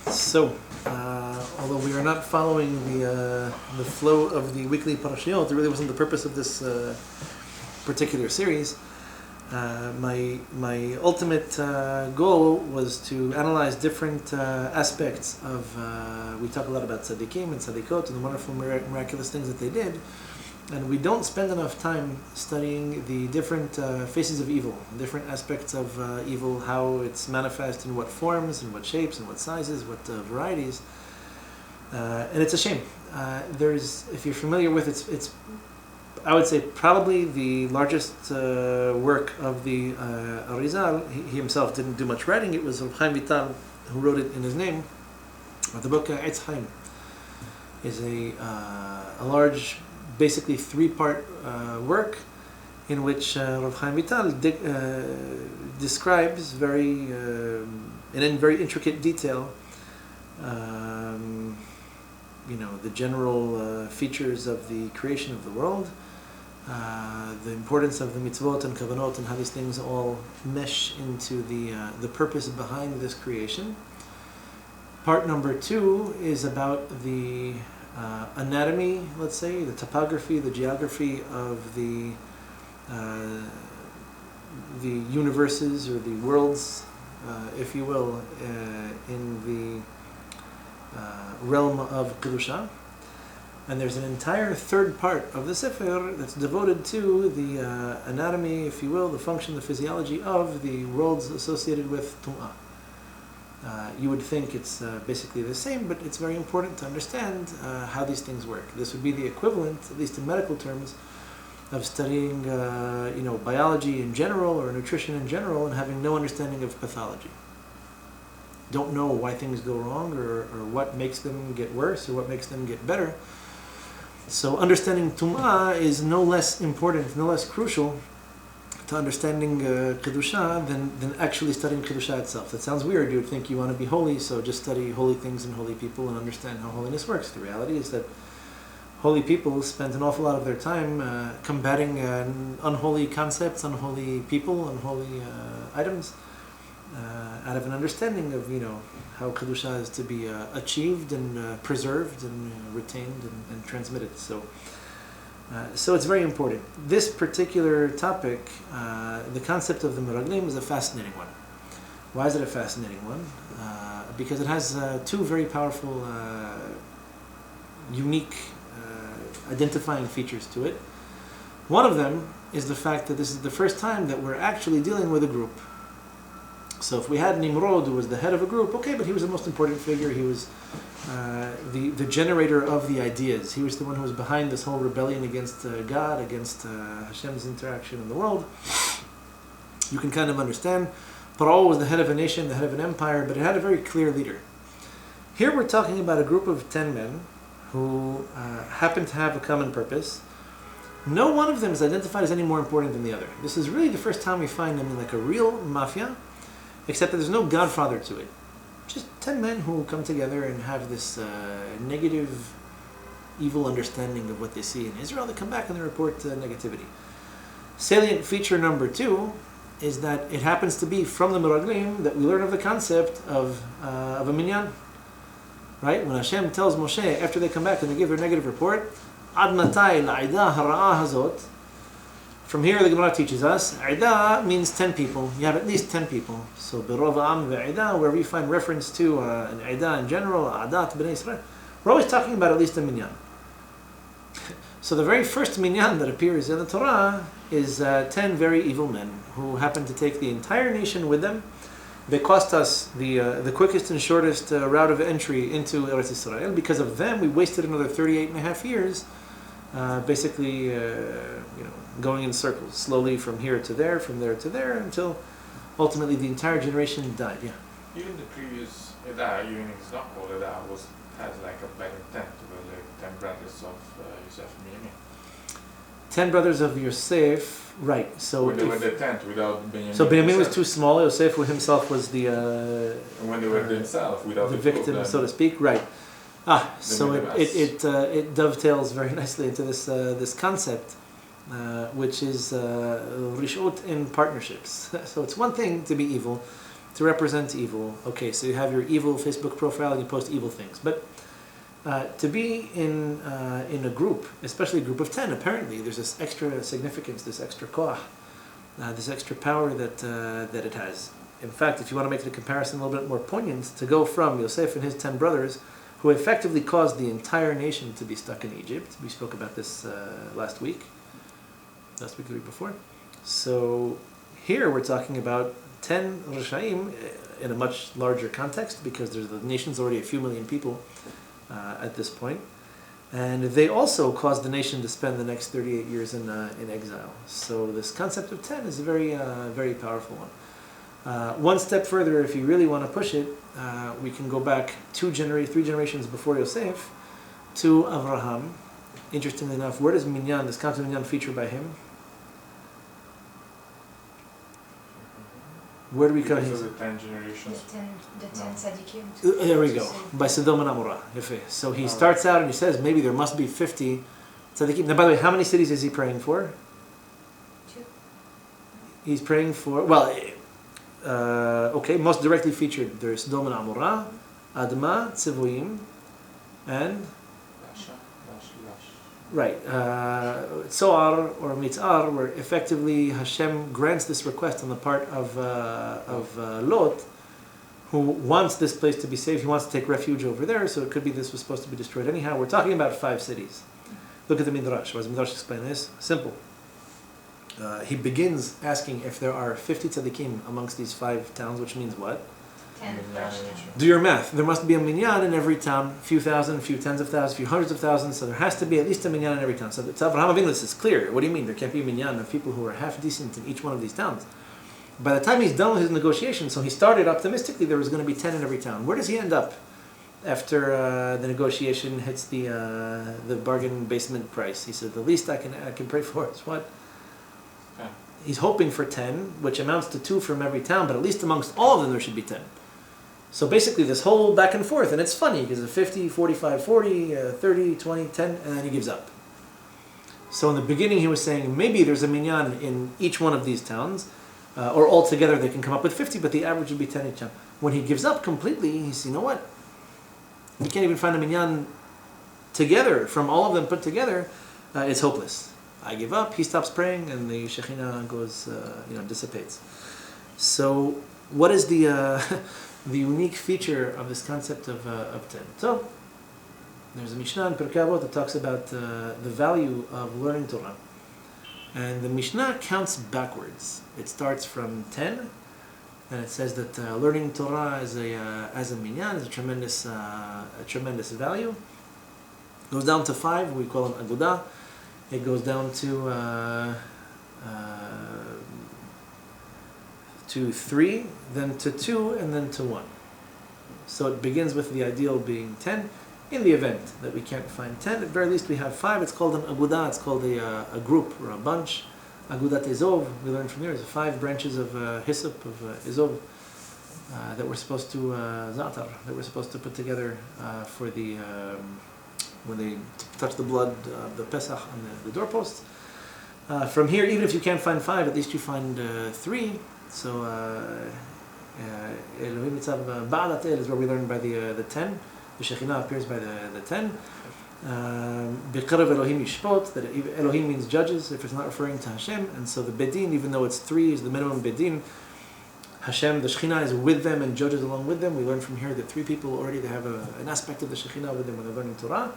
So, although we are not following the flow of the weekly parashiyot, it really wasn't the purpose of this particular series. My ultimate goal was to analyze different aspects of. We talk a lot about tzaddikim and tzaddikot and the wonderful miraculous things that they did, and we don't spend enough time studying the different faces of evil, different aspects of evil, how it's manifest in what forms, in what shapes, in what sizes, what varieties, and it's a shame. If you're familiar with it's I would say probably the largest work of the Arizal. He himself didn't do much writing. It was Chaim Vital who wrote it in his name. But the book Eitz Chaim is a large, basically three-part work in which Rav Chaim Vital describes and in very intricate detail the general features of the creation of the world, the importance of the mitzvot and kavanot, and how these things all mesh into the purpose behind this creation. Part number 2 is about the anatomy, let's say, the topography, the geography of the universes or the worlds, if you will, in the realm of Kedusha. And there's an entire third part of the Sefer that's devoted to the anatomy, if you will, the function, the physiology of the worlds associated with Tum'ah. You would think it's basically the same, but it's very important to understand how these things work. This would be the equivalent, at least in medical terms, of studying biology in general or nutrition in general and having no understanding of pathology. Don't know why things go wrong or what makes them get worse or what makes them get better. So understanding Tum'ah is no less important, no less crucial to understanding Kedusha than actually studying Kedusha itself. That sounds weird. You would think you want to be holy, so just study holy things and holy people and understand how holiness works. The reality is that holy people spend an awful lot of their time combating unholy concepts, unholy people, unholy items, out of an understanding of how Kedusha is to be achieved and preserved and retained and transmitted. So it's very important. This particular topic, the concept of the Meraglim, is a fascinating one. Why is it a fascinating one? Because it has two very powerful, unique, identifying features to it. One of them is the fact that this is the first time that we're actually dealing with a group. So if we had Nimrod, who was the head of a group, okay, but he was the most important figure. He was the generator of the ideas. He was the one who was behind this whole rebellion against God, against Hashem's interaction in the world. You can kind of understand. Paro was the head of a nation, the head of an empire, but it had a very clear leader. Here we're talking about a group of 10 men who happen to have a common purpose. No one of them is identified as any more important than the other. This is really the first time we find them in like a real mafia, except that there's no godfather to it. Just 10 men who come together and have this negative, evil understanding of what they see in Israel. They come back and they report negativity. Salient feature number 2 is that it happens to be from the Meraglim that we learn of the concept of a minyan. Right? When Hashem tells Moshe, after they come back and they give their negative report, Ad matai la'ida hara'ah hazot. From here, the Gemara teaches us, Ida means 10 people. You have at least 10 people. So, Birov Am ve'Ida, wherever you find reference to an Ida in general, Adat, Bnei Israel, we're always talking about at least a minyan. So the very first minyan that appears in the Torah is 10 very evil men who happen to take the entire nation with them. They cost us the quickest and shortest route of entry into Eretz Israel. Because of them, we wasted another 38 and a half years, basically, going in circles, slowly from here to there, from there to there, until ultimately the entire generation died. Yeah. Even the previous Eda, even it's not called Eda, has like a better tent with the 10 brothers of Yosef and Benjamin. 10 brothers of Yosef, right? So when they were the tent without Benjamin. So Benjamin was too small. Yosef himself was the. And when they were themselves without the victim, so to speak, right? So it dovetails very nicely into this concept. Which is rishut in partnerships. So it's one thing to be evil, to represent evil. Okay, so you have your evil Facebook profile and you post evil things. But to be in a group, especially a group of 10, apparently there's this extra significance, this extra koach, this extra power that it has. In fact, if you want to make the comparison a little bit more poignant, to go from Yosef and his 10 brothers, who effectively caused the entire nation to be stuck in Egypt. We spoke about this last week, the week before. So here we're talking about 10 Rashaim in a much larger context, because the nation's already a few million people at this point. And they also caused the nation to spend the next 38 years in exile. So this concept of 10 is a very, very powerful one. One step further, if you really want to push it, we can go back 3 generations before Yosef to Avraham. Interestingly enough, where does Minyan, this concept of Minyan, feature by him? Where do we come? Because of the 10 generations. The 10 tzaddikim. There we go. By Sodom and Amorah. So he starts out and he says maybe there must be 50 tzaddikim. Now, by the way, how many cities is he praying for? 2. He's praying for, okay, most directly featured, there's Sodom and Amorah, Adma, Tzivoim, and Rasha. right, Tzoar or Mitzar, where effectively Hashem grants this request on the part of Lot, who wants this place to be safe. He wants to take refuge over there, so it could be this was supposed to be destroyed anyhow. We're talking about 5 cities. Look at the Midrash. Why does the Midrash explain this? Simple. He begins asking if there are 50 tzaddikim amongst these 5 towns, which means what? 10 Do your math. There must be a minyan in every town, a few thousand, a few tens of thousands, a few hundreds of thousands, so there has to be at least a minyan in every town. So Avraham Avinu, this is clear. What do you mean? There can't be a minyan of people who are half decent in each one of these towns. By the time he's done with his negotiation, so he started optimistically, there was going to be 10 in every town. Where does he end up after the negotiation hits the bargain basement price? He said, the least I can pray for is what? He's hoping for 10, which amounts to 2 from every town, but at least amongst all of them there should be 10. So basically this whole back and forth, and it's funny because it's 50, 45, 40, 30, 20, 10, and then he gives up. So in the beginning he was saying maybe there's a minyan in each one of these towns, or altogether they can come up with 50, but the average would be 10 each town. When he gives up completely, he says, you know what? You can't even find a minyan together, from all of them put together, it's hopeless. I give up, he stops praying, and the Shekhinah goes, dissipates. So what is the unique feature of this concept of 10? So there's a Mishnah in Pirkei Avot that talks about the value of learning Torah. And the Mishnah counts backwards. It starts from 10, and it says that learning Torah as a minyan is a tremendous value. It goes down to 5, we call them agudah. It goes down to 3, then to 2, and then to 1. So it begins with the ideal being 10. In the event that we can't find 10, at very least we have 5. It's called an agudah. It's called a group or a bunch. Agudat Ezov. We learned from here. There's 5 branches of hyssop of Ezov that we're supposed to zatar, that we're supposed to put together for the when they touch the blood of the Pesach on the doorposts. From here, even if you can't find 5, at least you find 3. So Elohim Mitzav Ba'alat El is where we learn by the 10. The Shekhinah appears by the 10. B'Qarav Elohim Yishpot, that Elohim means judges if it's not referring to Hashem. And so the Bedin, even though it's 3 is the minimum Bedin, Hashem, the Shekhinah is with them and judges along with them. We learn from here that 3 people already they have an aspect of the Shekhinah with them when they're learning Torah.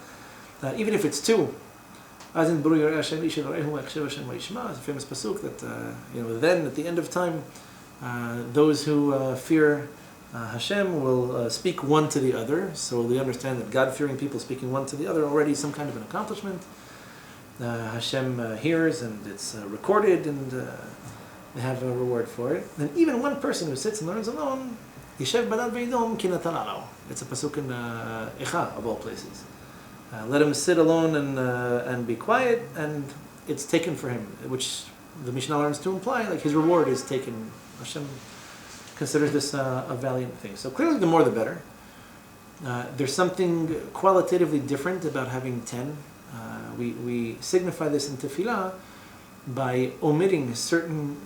Even if it's 2, as in it's a famous pasuk that then at the end of time, those who fear Hashem will speak one to the other. So we understand that God-fearing people speaking one to the other already some kind of an accomplishment. Hashem hears and it's recorded and they have a reward for it. And even one person who sits and learns alone, Yishev Badad Veidom Kinatalalo. It's a pasuk in Echa of all places. Let him sit alone and be quiet, and it's taken for him, which the Mishnah learns to imply, like his reward is taken. Hashem considers this a valiant thing. So clearly the more the better. There's something qualitatively different about having 10. We signify this in tefillah by omitting certain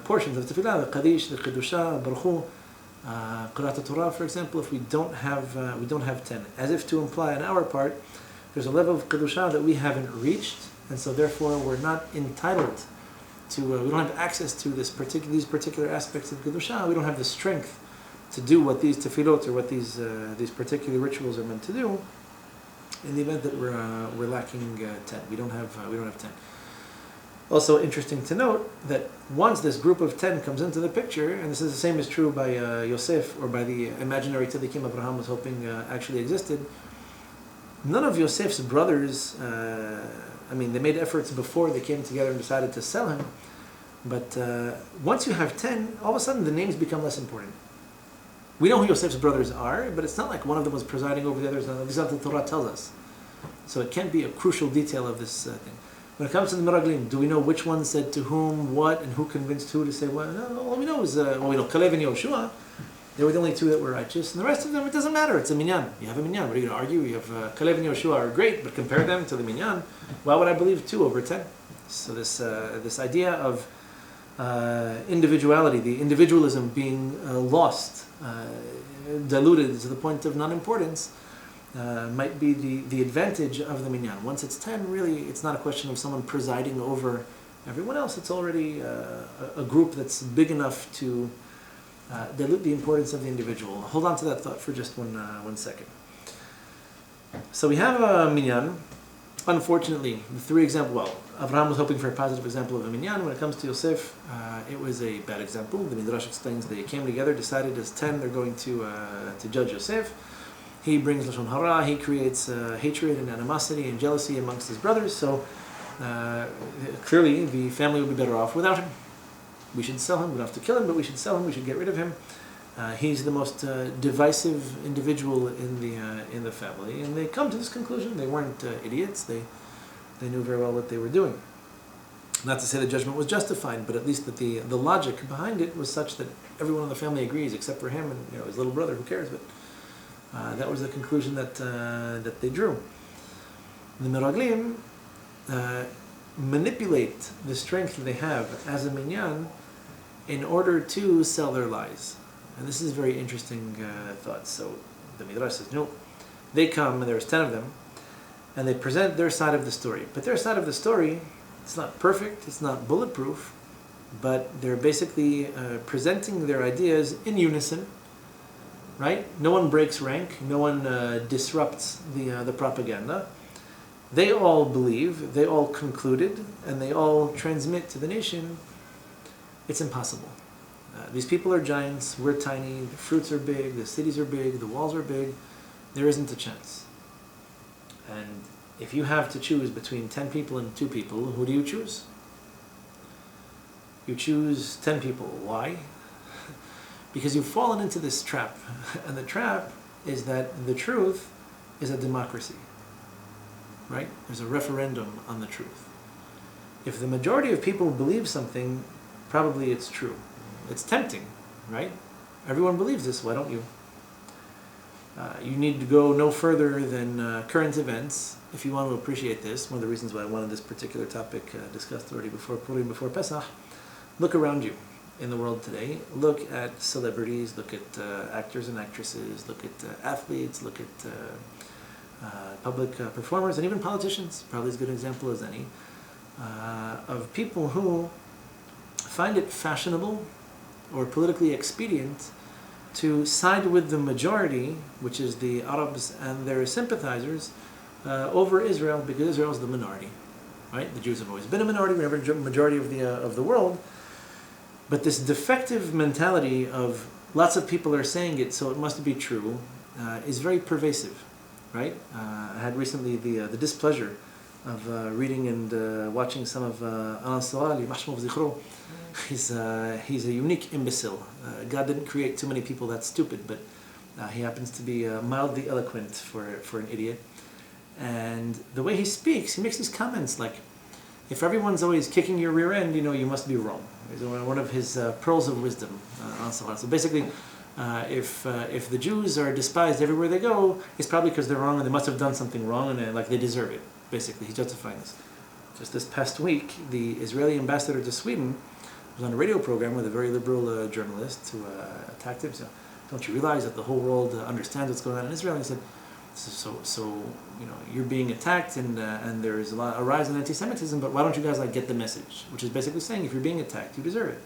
portions of tefillah, the Kaddish, the Kedusha, Baruch Hu, Qur'at Torah, for example, if we don't have 10, as if to imply on our part, there's a level of kedusha that we haven't reached, and so therefore we're not entitled to. We don't have access to these particular aspects of kedusha. We don't have the strength to do what these tefillot or what these particular rituals are meant to do. In the event that we're lacking 10, we don't have 10. Also interesting to note that once this group of 10 comes into the picture, and this is the same is true by Yosef, or by the imaginary tzaddikim Abraham was hoping actually existed, none of Yosef's brothers, they made efforts before they came together and decided to sell him, but once you have 10, all of a sudden the names become less important. We know who Yosef's brothers are, but it's not like one of them was presiding over the others. This is what the Torah tells us. So it can't be a crucial detail of this thing. When it comes to the Meraglim, do we know which one said to whom what and who convinced who to say what? No, all we know is, we know Kalev and Yoshua. They were the only two that were righteous. And the rest of them, it doesn't matter. It's a minyan. You have a minyan. What are you going to argue? You have Kalev and Yoshua are great, but compare them to the minyan. Why would I believe 2 over 10? So this idea of individuality, the individualism being lost, diluted to the point of non-importance, might be the advantage of the minyan. Once it's 10, really, it's not a question of someone presiding over everyone else. It's already a group that's big enough to dilute the importance of the individual. Hold on to that thought for just one second. So we have a minyan. Unfortunately, the 3 examples, Abraham was hoping for a positive example of a minyan. When it comes to Yosef, it was a bad example. The Midrash explains they came together, decided as 10 they're going to judge Yosef. He brings Lashon Hara, he creates hatred and animosity and jealousy amongst his brothers, so clearly the family would be better off without him. We should sell him, we don't have to kill him, but we should sell him, we should get rid of him. He's the most divisive individual in the family, and they come to this conclusion. They weren't idiots, they knew very well what they were doing. Not to say the judgment was justified, but at least that the logic behind it was such that everyone in the family agrees, except for him and his little brother, who cares, but that was the conclusion that they drew. The Meraglim manipulate the strength that they have as a minyan in order to sell their lies. And this is a very interesting thought. So the Midrash says, no, they come, and there's 10 of them, and they present their side of the story. But their side of the story, it's not perfect, it's not bulletproof, but they're basically presenting their ideas in unison, right? No one breaks rank, no one disrupts the propaganda. They all believe, they all concluded, and they all transmit to the nation, it's impossible. These people are giants, we're tiny, the fruits are big, the cities are big, the walls are big, there isn't a chance. And if you have to choose between 10 people and 2 people, who do you choose? You choose 10 people. Why? Because you've fallen into this trap. And the trap is that the truth is a democracy. Right? There's a referendum on the truth. If the majority of people believe something, probably it's true. It's tempting, right? Everyone believes this, why don't you? You need to go no further than current events if you want to appreciate this. One of the reasons why I wanted this particular topic discussed already before Purim, before Pesach. Look around you in the world today. Look at celebrities, look at actors and actresses, look at athletes, look at public performers, and even politicians, probably as good an example as any, of people who find it fashionable or politically expedient to side with the majority, which is the Arabs and their sympathizers, over Israel, because Israel is the minority. Right? The Jews have always been a minority, we're never a majority of the world. But this defective mentality of lots of people are saying it, so it must be true, is very pervasive. Right? I had recently the displeasure of reading and watching some of Alan Sorali, Mashmov Zichro. He's a unique imbecile. God didn't create too many people that stupid, but he happens to be mildly eloquent for an idiot. And the way he speaks, he makes these comments like, if everyone's always kicking your rear end, you must be wrong. It's one of his pearls of wisdom. So basically, if the Jews are despised everywhere they go, it's probably because they're wrong and they must have done something wrong and like they deserve it. Basically, he's justifying this. Just this past week, the Israeli ambassador to Sweden was on a radio program with a very liberal journalist who attacked him. So Don't you realize that the whole world understands what's going on in Israel? And he said, so you're being attacked and there is a rise in anti-Semitism, but why don't you guys get the message? Which is basically saying, if you're being attacked, you deserve it.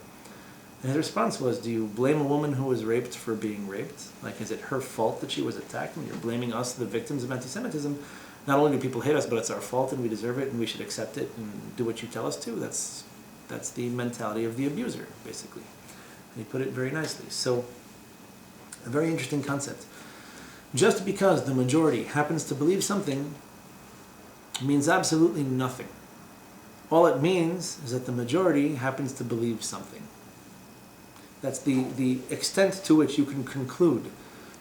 And his response was, do you blame a woman who was raped for being raped? Is it her fault that she was attacked? And you're blaming us, the victims of anti-Semitism. Not only do people hate us, but it's our fault and we deserve it and we should accept it and do what you tell us to. That's the mentality of the abuser, basically. And he put it very nicely. So, a very interesting concept. Just because the majority happens to believe something means absolutely nothing. All it means is that the majority happens to believe something. That's the extent to which you can conclude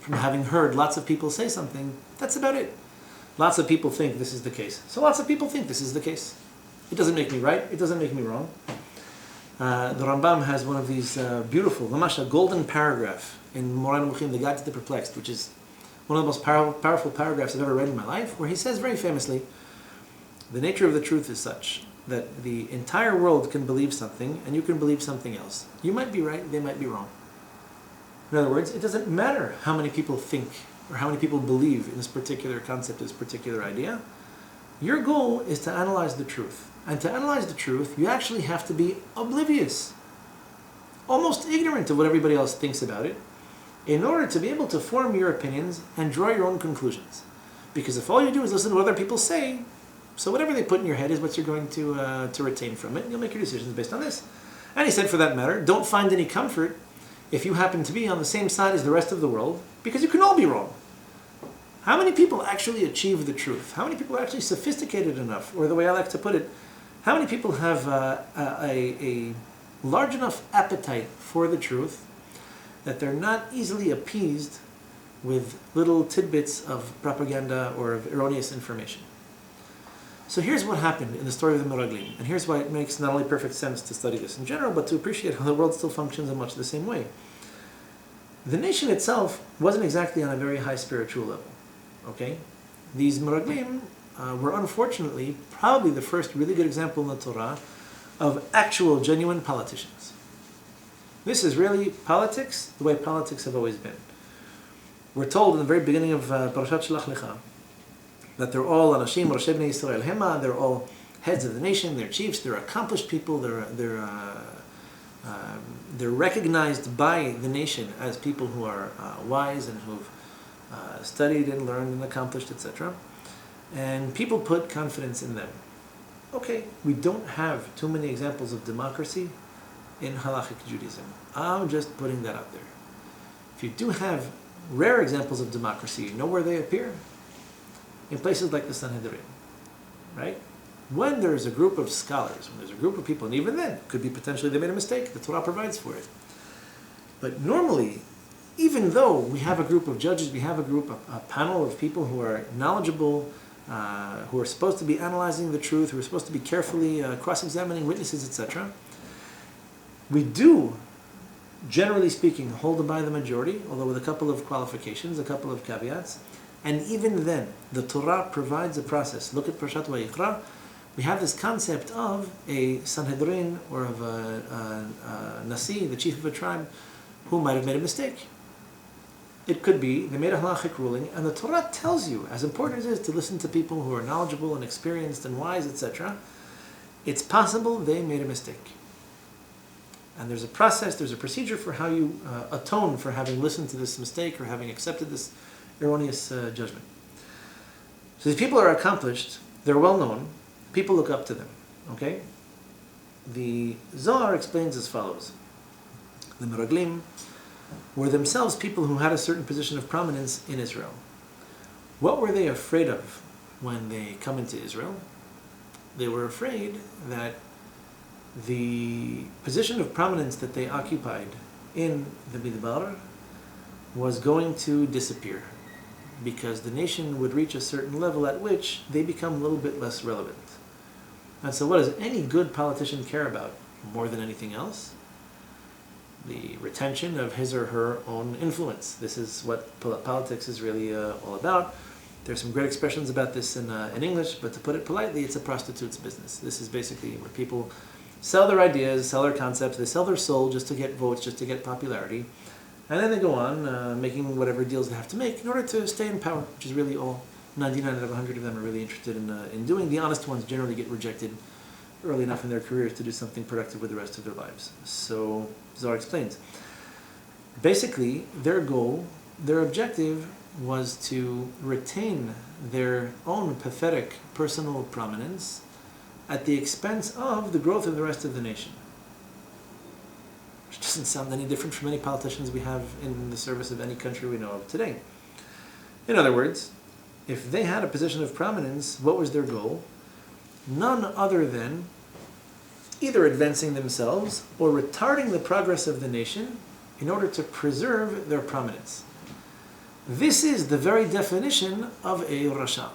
from having heard lots of people say something. That's about it. Lots of people think this is the case. So lots of people think this is the case. It doesn't make me right. It doesn't make me wrong. The Rambam has one of these beautiful, a golden paragraph in Moreh Nevuchim, the Guide to the Perplexed, which is one of the most powerful paragraphs I've ever read in my life, where he says very famously, the nature of the truth is such that the entire world can believe something and you can believe something else. You might be right, they might be wrong. In other words, it doesn't matter how many people think or how many people believe in this particular concept, this particular idea. Your goal is to analyze the truth. And to analyze the truth, you actually have to be oblivious, almost ignorant of what everybody else thinks about it, in order to be able to form your opinions and draw your own conclusions. Because if all you do is listen to what other people say, so whatever they put in your head is what you're going to retain from it, and you'll make your decisions based on this. And he said, for that matter, don't find any comfort if you happen to be on the same side as the rest of the world, because you can all be wrong. How many people actually achieve the truth? How many people are actually sophisticated enough, or the way I like to put it, how many people have a large enough appetite for the truth that they're not easily appeased with little tidbits of propaganda or of erroneous information? So here's what happened in the story of the Meraglim, and here's why it makes not only perfect sense to study this in general, but to appreciate how the world still functions in much the same way. The nation itself wasn't exactly on a very high spiritual level. Okay? These Meraglim were unfortunately probably the first really good example in the Torah of actual, genuine politicians. This is really politics the way politics have always been. We're told in the very beginning of Parashat Shelach Lecha that they're all Anashim, Roshei Bnei Yisrael Hema, they're all heads of the nation, they're chiefs, they're accomplished people, they're recognized by the nation as people who are wise and who've studied and learned and accomplished, etc. And people put confidence in them. Okay, we don't have too many examples of democracy in Halachic Judaism. I'm just putting that out there. If you do have rare examples of democracy, you know where they appear? In places like the Sanhedrin, right? When there's a group of scholars, when there's a group of people, and even then, could be potentially they made a mistake, the Torah provides for it. But normally, even though we have a group of judges, we have a panel of people who are knowledgeable, who are supposed to be analyzing the truth, who are supposed to be carefully cross-examining witnesses, etc., we do, generally speaking, hold by the majority, although with a couple of qualifications, a couple of caveats. And even then, the Torah provides a process. Look at Parashat Vayikra. We have this concept of a Sanhedrin or of a Nasi, the chief of a tribe, who might have made a mistake. It could be they made a halachic ruling, and the Torah tells you, as important as it is to listen to people who are knowledgeable and experienced and wise, etc., it's possible they made a mistake. And there's a process, there's a procedure for how you atone for having listened to this mistake or having accepted this erroneous judgment. So these people are accomplished, they're well known, people look up to them. Okay? The Zohar explains as follows. The Meraglim were themselves people who had a certain position of prominence in Israel. What were they afraid of when they come into Israel? They were afraid that the position of prominence that they occupied in the Midbar was going to disappear, because the nation would reach a certain level at which they become a little bit less relevant. And so what does any good politician care about more than anything else? The retention of his or her own influence. This is what politics is really all about. There's some great expressions about this in English, but to put it politely, it's a prostitute's business. This is basically where people sell their ideas, sell their concepts, they sell their soul just to get votes, just to get popularity. And then they go on making whatever deals they have to make in order to stay in power, which is really all 99 out of 100 of them are really interested in doing. The honest ones generally get rejected early enough in their careers to do something productive with the rest of their lives. So Zohar explains. Basically, their goal, their objective was to retain their own pathetic personal prominence at the expense of the growth of the rest of the nation. Which doesn't sound any different from any politicians we have in the service of any country we know of today. In other words, if they had a position of prominence, what was their goal? None other than either advancing themselves or retarding the progress of the nation in order to preserve their prominence. This is the very definition of a Rasha.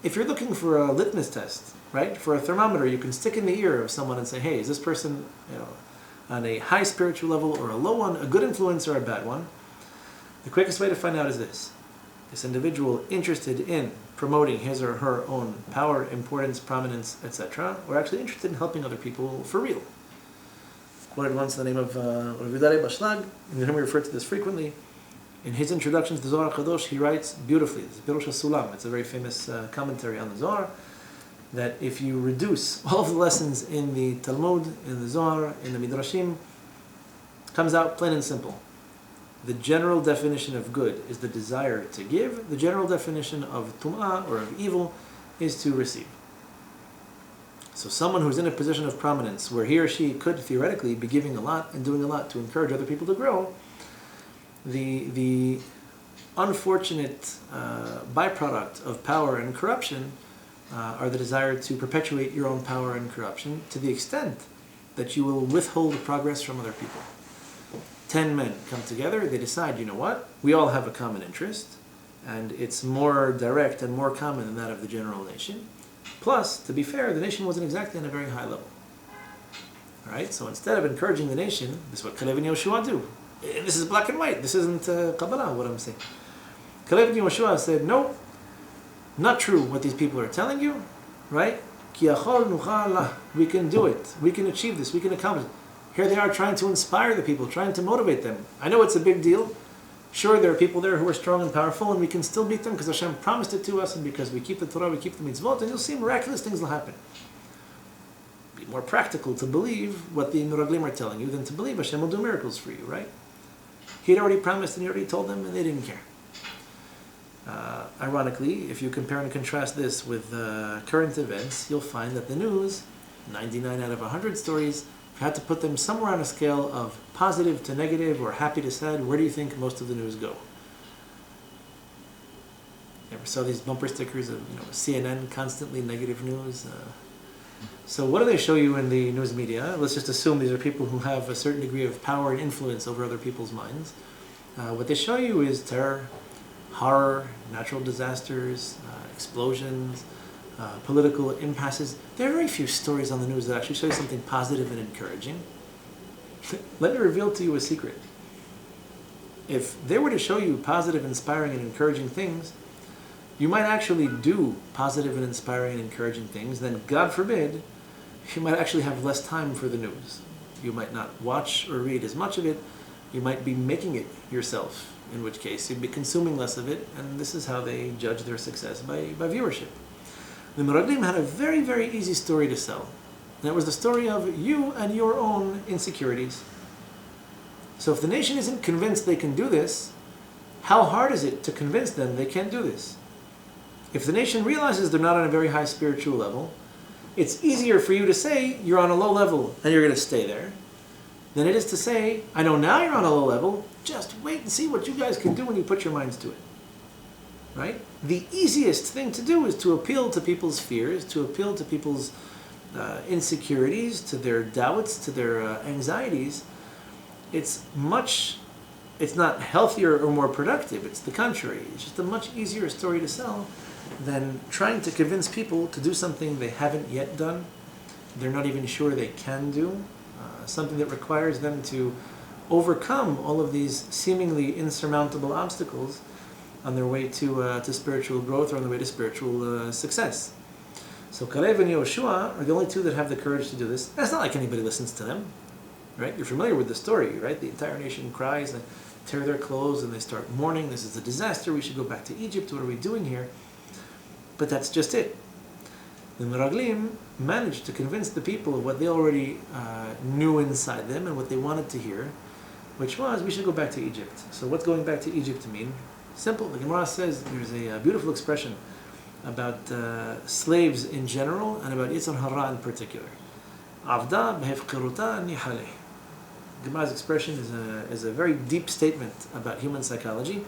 If you're looking for a litmus test, right, for a thermometer you can stick in the ear of someone and say, hey, is this person on a high spiritual level or a low one, a good influence or a bad one? The quickest way to find out is this. This individual interested in promoting his or her own power, importance, prominence, etc., or actually interested in helping other people for real. Quoted once the name of ShaBaSh, and we refer to this frequently. In his introduction to the Zohar Kadosh, he writes beautifully, this Pirush HaSulam, it's a very famous commentary on the Zohar, that if you reduce all of the lessons in the Talmud, in the Zohar, in the Midrashim, comes out plain and simple. The general definition of good is the desire to give. The general definition of tum'ah, or of evil, is to receive. So someone who's in a position of prominence, where he or she could theoretically be giving a lot and doing a lot to encourage other people to grow, the unfortunate byproduct of power and corruption are the desire to perpetuate your own power and corruption to the extent that you will withhold progress from other people. 10 men come together, they decide, you know what, we all have a common interest, and it's more direct and more common than that of the general nation. Plus, to be fair, the nation wasn't exactly on a very high level. All right, so instead of encouraging the nation, this is what Kalev and Yoshua do. This is black and white, this isn't Kabbalah, what I'm saying. Kalev and Yoshua said, no, not true what these people are telling you, right? We can do it, we can achieve this, we can accomplish it. Here they are trying to inspire the people, trying to motivate them. I know it's a big deal. Sure, there are people there who are strong and powerful, and we can still beat them because Hashem promised it to us, and because we keep the Torah, we keep the mitzvot, and you'll see miraculous things will happen. It'd be more practical to believe what the Meraglim are telling you than to believe Hashem will do miracles for you, right? He'd already promised and he already told them, and they didn't care. Ironically, if you compare and contrast this with current events, you'll find that the news, 99 out of 100 stories, if you had to put them somewhere on a scale of positive to negative or happy to sad, where do you think most of the news go? You ever saw these bumper stickers of CNN, constantly negative news? So what do they show you in the news media? Let's just assume these are people who have a certain degree of power and influence over other people's minds. What they show you is terror, horror, natural disasters, explosions, political impasses. There are very few stories on the news that actually show you something positive and encouraging. Let me reveal to you a secret. If they were to show you positive, inspiring, and encouraging things, you might actually do positive and inspiring and encouraging things, then God forbid, you might actually have less time for the news. You might not watch or read as much of it. You might be making it yourself, in which case you'd be consuming less of it, and this is how they judge their success, by viewership. The Meraglim had a very, very easy story to sell. And it was the story of you and your own insecurities. So if the nation isn't convinced they can do this, how hard is it to convince them they can't do this? If the nation realizes they're not on a very high spiritual level, it's easier for you to say you're on a low level and you're going to stay there, than it is to say, I know now you're on a low level, just wait and see what you guys can do when you put your minds to it. Right? The easiest thing to do is to appeal to people's fears, to appeal to people's insecurities, to their doubts, to their anxieties. It's not healthier or more productive. It's the contrary. It's just a much easier story to sell than trying to convince people to do something they haven't yet done, they're not even sure they can do, something that requires them to overcome all of these seemingly insurmountable obstacles on their way to spiritual growth or on their way to spiritual success. So Kalev and Yoshua are the only two that have the courage to do this. And it's not like anybody listens to them, right? You're familiar with the story, right? The entire nation cries, tear their clothes and they start mourning. This is a disaster. We should go back to Egypt. What are we doing here? But that's just it. The Meraglim managed to convince the people of what they already knew inside them and what they wanted to hear, which was, we should go back to Egypt. So what's going back to Egypt mean? Simple. The Gemara says there's a beautiful expression about slaves in general and about Yitzhar Hara in particular. Avda behefkiruta nihaleh. Gemara's expression is a very deep statement about human psychology.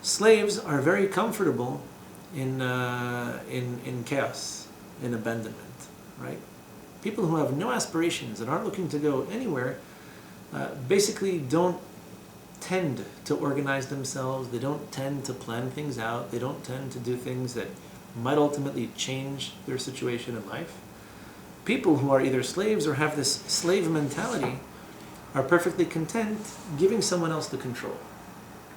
Slaves are very comfortable in chaos, in abandonment, right? People who have no aspirations and aren't looking to go anywhere basically don't tend to organize themselves. They don't tend to plan things out. They don't tend to do things that might ultimately change their situation in life. People who are either slaves or have this slave mentality are perfectly content giving someone else the control,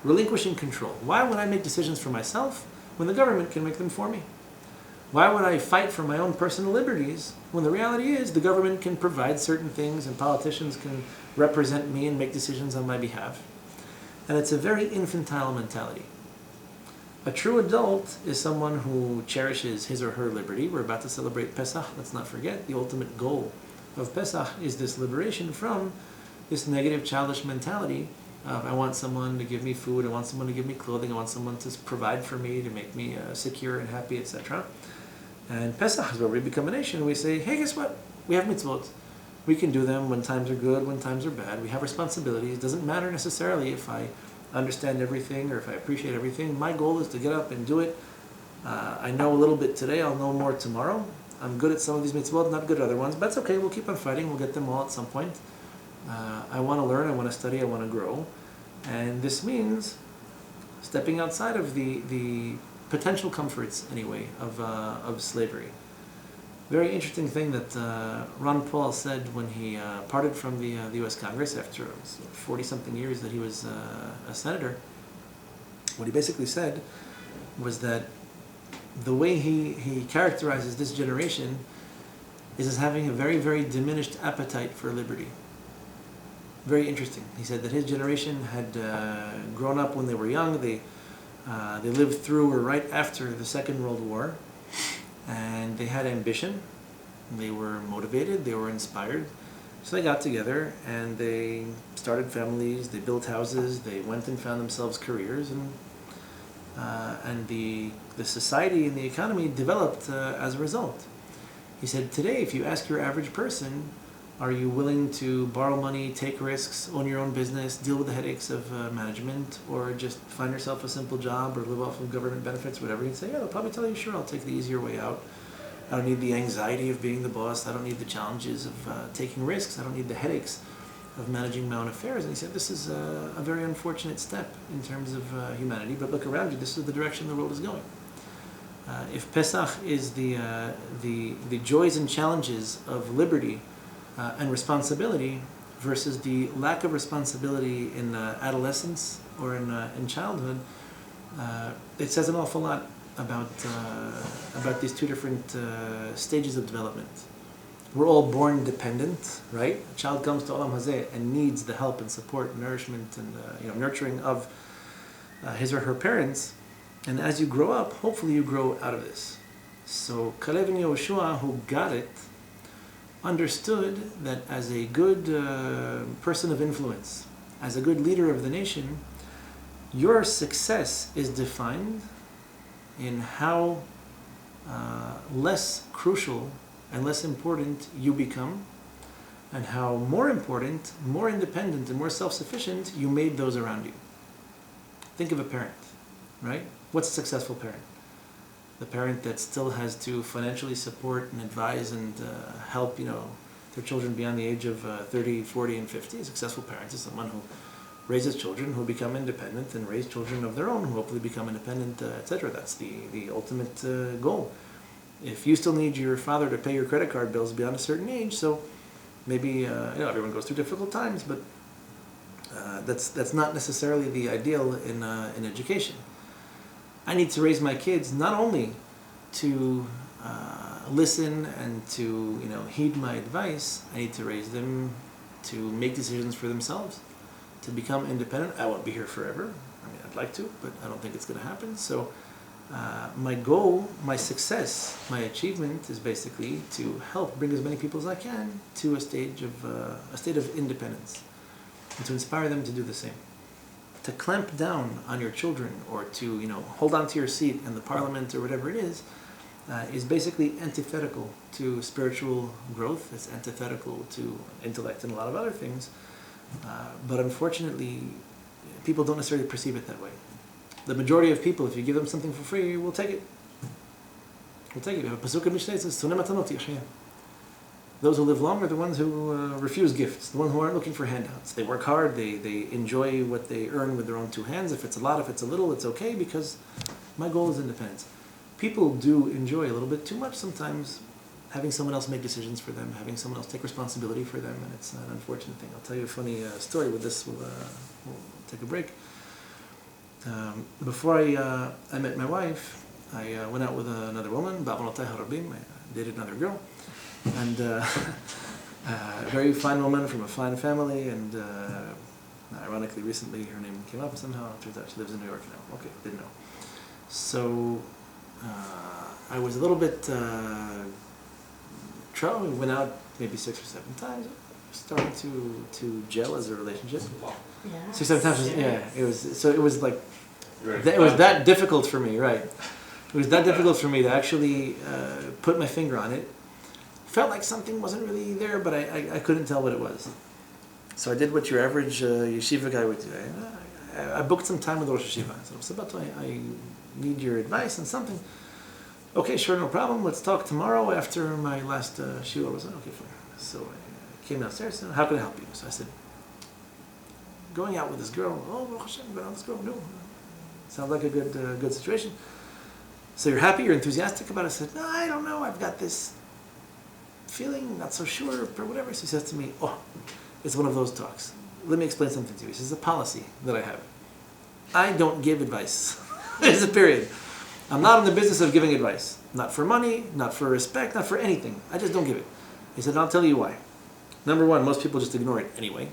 relinquishing control. Why would I make decisions for myself when the government can make them for me? Why would I fight for my own personal liberties when the reality is the government can provide certain things and politicians can represent me and make decisions on my behalf? And it's a very infantile mentality. A true adult is someone who cherishes his or her liberty. We're about to celebrate Pesach. Let's not forget the ultimate goal of Pesach is this liberation from this negative childish mentality of I want someone to give me food, I want someone to give me clothing, I want someone to provide for me, to make me secure and happy, etc. And Pesach is where we become a nation. We say, hey, guess what? We have mitzvot. We can do them when times are good, when times are bad. We have responsibilities. It doesn't matter necessarily if I understand everything or if I appreciate everything. My goal is to get up and do it. I know a little bit today, I'll know more tomorrow. I'm good at some of these mitzvot, not good at other ones, but that's okay, we'll keep on fighting, we'll get them all at some point. I want to learn, I want to study, I want to grow. And this means stepping outside of the potential comforts, anyway, of slavery. Very interesting thing that Ron Paul said when he parted from the U.S. Congress after 40-something years that he was a senator. What he basically said was that the way he characterizes this generation is as having a very, very diminished appetite for liberty. Very interesting. He said that his generation had grown up when they were young. They lived through or right after the Second World War. And they had ambition, they were motivated, they were inspired. So they got together and they started families, they built houses, they went and found themselves careers, and the society and the economy developed as a result. He said, today, if you ask your average person, are you willing to borrow money, take risks, own your own business, deal with the headaches of management, or just find yourself a simple job or live off of government benefits, whatever, you'd say, yeah, they'll probably tell you, sure, I'll take the easier way out. I don't need the anxiety of being the boss. I don't need the challenges of taking risks. I don't need the headaches of managing my own affairs. And he said, this is a very unfortunate step in terms of humanity, but look around you, this is the direction the world is going. If Pesach is the joys and challenges of liberty, and responsibility versus the lack of responsibility in adolescence or in childhood, it says an awful lot about these two different stages of development. We're all born dependent, right? A child comes to Olam Hazeh and needs the help and support, nourishment, and nurturing of his or her parents. And as you grow up, hopefully you grow out of this. So Kalev and Yehoshua, who got it, understood that as a good person of influence, as a good leader of the nation, your success is defined in how less crucial and less important you become, and how more important, more independent, and more self-sufficient you made those around you. Think of a parent, right? What's a successful parent? The parent that still has to financially support and advise and help, their children beyond the age of 30, 40, and 50. A successful parent is someone who raises children who become independent and raise children of their own who hopefully become independent, etc. That's the ultimate goal. If you still need your father to pay your credit card bills beyond a certain age, so maybe everyone goes through difficult times, but that's not necessarily the ideal in education. I need to raise my kids not only to listen and to heed my advice. I need to raise them to make decisions for themselves, to become independent. I won't be here forever. I mean, I'd like to, but I don't think it's going to happen. So my goal, my success, my achievement is basically to help bring as many people as I can to a state of independence, and to inspire them to do the same. To clamp down on your children, or to hold on to your seat in the parliament or whatever it is basically antithetical to spiritual growth. It's antithetical to intellect and a lot of other things. But unfortunately, people don't necessarily perceive it that way. The majority of people, if you give them something for free, will take it. We'll take it. We have a pasuk in Mishnah that says, "Tonei matanot yachya." Those who live long are the ones who refuse gifts, the ones who aren't looking for handouts. They work hard, they enjoy what they earn with their own two hands. If it's a lot, if it's a little, it's okay, because my goal is independence. People do enjoy a little bit too much sometimes having someone else make decisions for them, having someone else take responsibility for them, and it's an unfortunate thing. I'll tell you a funny story with this. We'll take a break. Before I met my wife, I went out with another woman, Ba'avonotai harabim. I dated another girl, and a very fine woman from a fine family, and ironically, recently her name came up somehow. It turns out she lives in New York now. Okay, didn't know. So I was a little bit troubled. We went out maybe 6 or 7 times. Starting to gel as a relationship. Yeah. 6 or 7 times. Yeah, it was like it was that difficult for me, right? It was that difficult for me to actually put my finger on it. Felt like something wasn't really there, but I couldn't tell what it was. So I did what your average yeshiva guy would do. I booked some time with Rosh Yeshiva. I said, I need your advice on something. Okay, sure, no problem. Let's talk tomorrow after my last shiur. I said, okay, fine. So I came downstairs and how can I help you? So I said, going out with this girl. Oh, Baruch Hashem, going out with this girl. No. Sounds like a good situation. So you're happy, you're enthusiastic about it? I said, no, I don't know. I've got this feeling, not so sure, or whatever. So he says to me, oh, it's one of those talks. Let me explain something to you. This is a policy that I have. I don't give advice. There's a period. I'm not in the business of giving advice. Not for money, not for respect, not for anything. I just don't give it. He said, I'll tell you why. Number one, most people just ignore it anyway.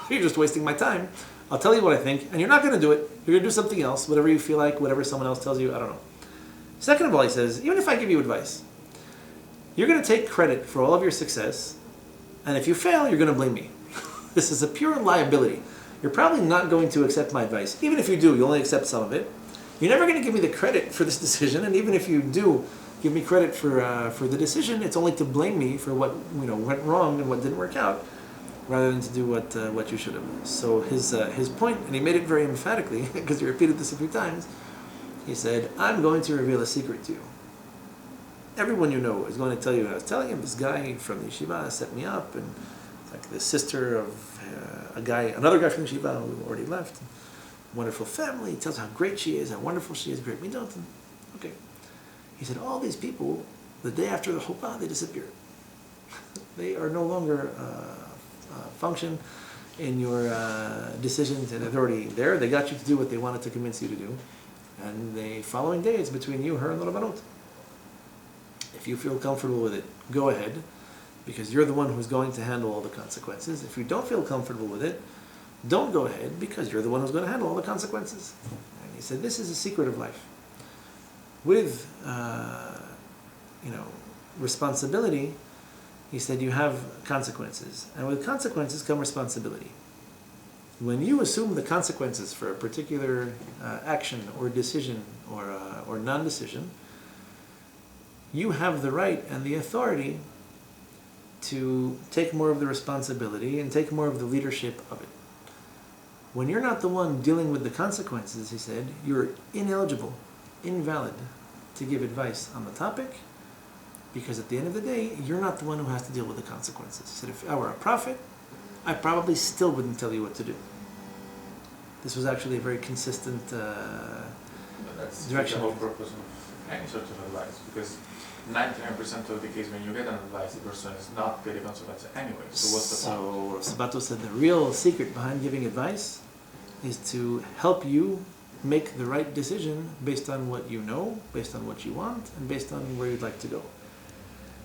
You're just wasting my time. I'll tell you what I think, and you're not going to do it. You're going to do something else, whatever you feel like, whatever someone else tells you, I don't know. Second of all, he says, even if I give you advice, you're going to take credit for all of your success, and if you fail, you're going to blame me. This is a pure liability. You're probably not going to accept my advice. Even if you do, you only accept some of it. You're never going to give me the credit for this decision, and even if you do give me credit for the decision, it's only to blame me for what went wrong and what didn't work out, rather than to do what you should have. So his point, and he made it very emphatically because he repeated this a few times. He said, "I'm going to reveal a secret to you. Everyone you know is going to tell you what I was telling him. This guy from the yeshiva set me up, and it's like the sister of another guy from the yeshiva who already left. Wonderful family. He tells how great she is, how wonderful she is, great midot. Okay." He said, all these people, the day after the chuppah, they disappear. They are no longer function in your decisions, and they're already there. They got you to do what they wanted to convince you to do. And the following day, it's between you, her, and the Rabbanut. If you feel comfortable with it, go ahead, because you're the one who's going to handle all the consequences. If you don't feel comfortable with it, don't go ahead, because you're the one who's going to handle all the consequences. And he said, this is a secret of life. With, responsibility, he said, you have consequences. And with consequences come responsibility. When you assume the consequences for a particular action or decision or non-decision, you have the right and the authority to take more of the responsibility and take more of the leadership of it. When you're not the one dealing with the consequences, he said, you're ineligible, invalid to give advice on the topic, because at the end of the day, you're not the one who has to deal with the consequences. He said, if I were a prophet, I probably still wouldn't tell you what to do. This was actually a very consistent That's direction. the whole purpose of any sort of advice, because 99% of the case when you get an advice, the person is not getting consequences anyway. So what's the point? So Sabato said the real secret behind giving advice is to help you make the right decision based on what you know, based on what you want, and based on where you'd like to go.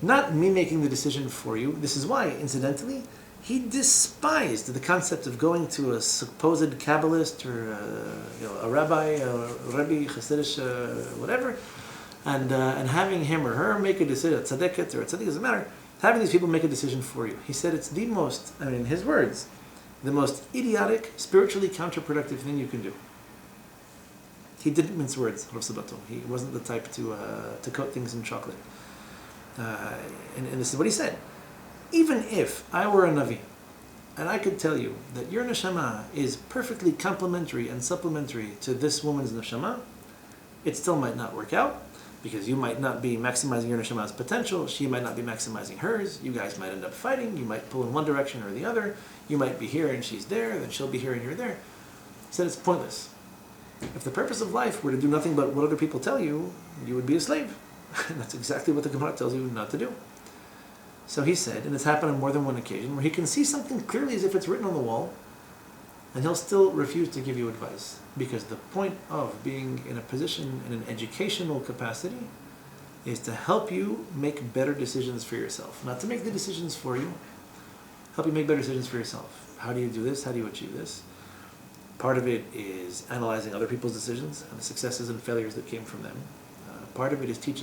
Not me making the decision for you. This is why, incidentally, He despised the concept of going to a supposed Kabbalist or a rabbi, a Rebbe, Hasidish, whatever, and having him or her make a decision, a tzaddiket or a tzaddik, doesn't matter, having these people make a decision for you. He said it's the most, in his words, the most idiotic, spiritually counterproductive thing you can do. He didn't mince words, Rav Sabato. He wasn't the type to coat things in chocolate. And this is what he said. Even if I were a Navi, and I could tell you that your neshama is perfectly complementary and supplementary to this woman's neshama, it still might not work out, because you might not be maximizing your neshama's potential, she might not be maximizing hers, you guys might end up fighting, you might pull in one direction or the other, you might be here and she's there, then she'll be here and you're there. He said it's pointless. If the purpose of life were to do nothing but what other people tell you, you would be a slave. And that's exactly what the Gemara tells you not to do. So he said, and it's happened on more than one occasion, where he can see something clearly as if it's written on the wall, and he'll still refuse to give you advice. Because the point of being in a position, in an educational capacity, is to help you make better decisions for yourself. Not to make the decisions for you, help you make better decisions for yourself. How do you do this? How do you achieve this? Part of it is analyzing other people's decisions and the successes and failures that came from them. Part of it is teaching